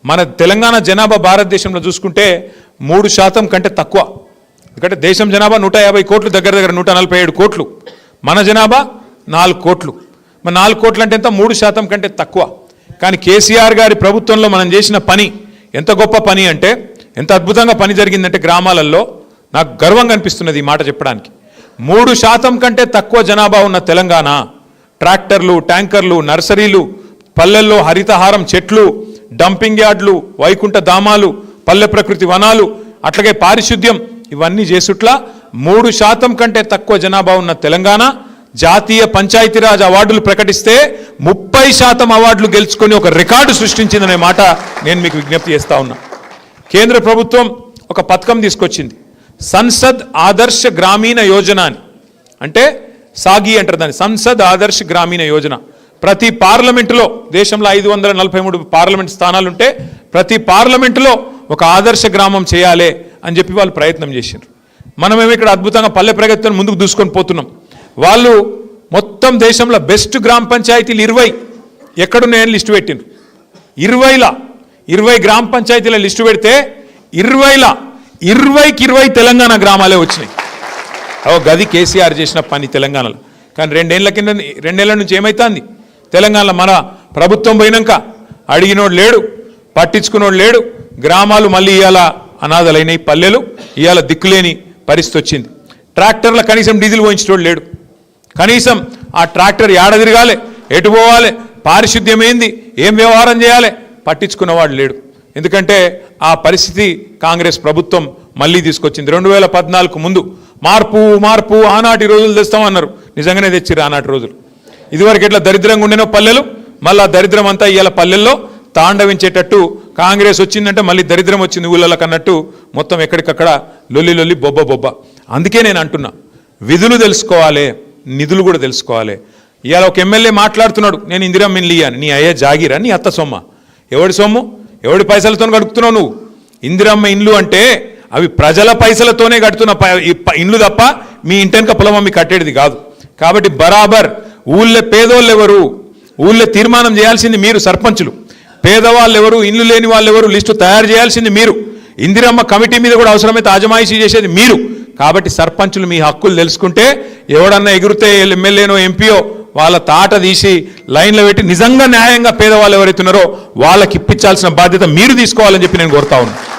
మన తెలంగాణ జనాభా భారతదేశంలో చూసుకుంటే 3% కంటే తక్కువ. ఎందుకంటే దేశం జనాభా 150 కోట్లు, దగ్గర 147 కోట్లు, మన జనాభా 4 కోట్లు. మరి 4 కోట్లు అంటే ఎంత? 3% కంటే తక్కువ. కానీ కేసీఆర్ గారి ప్రభుత్వంలో మనం చేసిన పని ఎంత గొప్ప పని అంటే, ఎంత అద్భుతంగా పని జరిగిందంటే గ్రామాలలో నాకు గర్వంగా అనిపిస్తున్నది ఈ మాట చెప్పడానికి. 3% కంటే తక్కువ జనాభా ఉన్న తెలంగాణ ట్రాక్టర్లు, ట్యాంకర్లు, నర్సరీలు, పల్లెల్లో హరితహారం చెట్లు, డంపింగ్ యార్డ్లు, వైకుంఠ ధామాలు, పల్లె ప్రకృతి వనాలు, అట్లాగే పారిశుద్ధ్యం, ఇవన్నీ చేసుట్లా 3% కంటే తక్కువ జనాభా ఉన్న తెలంగాణ జాతీయ పంచాయతీరాజ్ అవార్డులు ప్రకటిస్తే 30% అవార్డులు గెలుచుకొని ఒక రికార్డు సృష్టించిందనే మాట నేను మీకు విజ్ఞప్తి చేస్తా ఉన్నా. కేంద్ర ప్రభుత్వం ఒక పథకం తీసుకొచ్చింది, సంసద్ ఆదర్శ గ్రామీణ యోజన అని. అంటే సాగి అంటారు దాన్ని, సంసద్ ఆదర్శ గ్రామీణ యోజన. ప్రతి పార్లమెంటులో, దేశంలో 543 పార్లమెంట్ స్థానాలుంటే ప్రతి పార్లమెంటులో ఒక ఆదర్శ గ్రామం చేయాలి అని చెప్పి వాళ్ళు ప్రయత్నం చేశారు. మనమేమో ఇక్కడ అద్భుతంగా పల్లె ప్రగతిని ముందుకు దూసుకొని పోతున్నాం. వాళ్ళు మొత్తం దేశంలో బెస్ట్ గ్రామ పంచాయతీలు 20 ఎక్కడున్నాయని లిస్టు పెట్టిండ్రు. 20 గ్రామ పంచాయతీల లిస్టు పెడితే 20కి 20 తెలంగాణ గ్రామాలే వచ్చినాయి. గది కేసీఆర్ చేసిన పని తెలంగాణలో. కానీ 2 ఏళ్ల నుంచి ఏమైతుంది తెలంగాణలో? మన ప్రభుత్వం పోయినాక అడిగినోడు లేడు, పట్టించుకున్నోడు లేడు. గ్రామాలు మళ్ళీ ఇవాళ అనాథలైనవి, పల్లెలు ఇవాళ దిక్కులేని పరిస్థితి వచ్చింది. ట్రాక్టర్ల కనీసం డీజిల్ పోయించేటోడు లేడు. కనీసం ఆ ట్రాక్టర్ ఏడ తిరగాలి, ఎటు పోవాలి, పారిశుద్ధ్యం ఏంది, ఏం వ్యవహారం చేయాలి, పట్టించుకున్నవాడు లేడు. ఎందుకంటే ఆ పరిస్థితి కాంగ్రెస్ ప్రభుత్వం మళ్ళీ తీసుకొచ్చింది. 2014 ముందు మార్పు ఆనాటి రోజులు తెస్తామన్నారు. నిజంగానే తెచ్చిర్రు ఆనాటి రోజులు. ఇదివరకు ఎట్లా దరిద్రంగా ఉండేనో పల్లెలు, మళ్ళీ ఆ దరిద్రం అంతా ఇవాళ పల్లెల్లో తాండవించేటట్టు కాంగ్రెస్ వచ్చిందంటే మళ్ళీ దరిద్రం వచ్చింది ఊళ్ళకి అన్నట్టు మొత్తం ఎక్కడికక్కడ లొల్లి బొబ్బ. అందుకే నేను అంటున్నా, విధులు తెలుసుకోవాలి, నిధులు కూడా తెలుసుకోవాలి. ఇవాళ ఒక ఎమ్మెల్యే మాట్లాడుతున్నాడు, నేను ఇందిరమ్మ ఇల్లు ఇయ్యాను. నీ అయ్యే జాగిరా, నీ అత్త సొమ్మ? ఎవడి సొమ్ము, ఎవడి పైసలతో గడుపుతున్నావు నువ్వు? ఇందిరమ్మ ఇండ్లు అంటే అవి ప్రజల పైసలతోనే కడుతున్న ఇండ్లు తప్ప మీ ఇంటెనక పొలం అమ్మి కట్టేది కాదు. కాబట్టి బరాబర్ ఊళ్ళో పేదోళ్ళు ఎవరు, ఊళ్ళో తీర్మానం చేయాల్సింది మీరు సర్పంచులు. పేదవాళ్ళు ఎవరు, ఇల్లు లేని వాళ్ళు ఎవరు లిస్టు తయారు చేయాల్సింది మీరు. ఇందిరమ్మ కమిటీ మీద కూడా అవసరమైతే ఆజమాయిషీ చేసేది మీరు. కాబట్టి సర్పంచులు మీ హక్కులు తెలుసుకుంటే ఎవడన్నా ఎగురితే ఎమ్మెల్యేనో ఎంపీయో వాళ్ళ తాట తీసి లైన్లో పెట్టి నిజంగా న్యాయంగా పేదవాళ్ళు ఎవరైతే ఉన్నారో వాళ్ళకి ఇప్పించాల్సిన బాధ్యత మీరు తీసుకోవాలని చెప్పి నేను కోరుతా ఉన్నాను.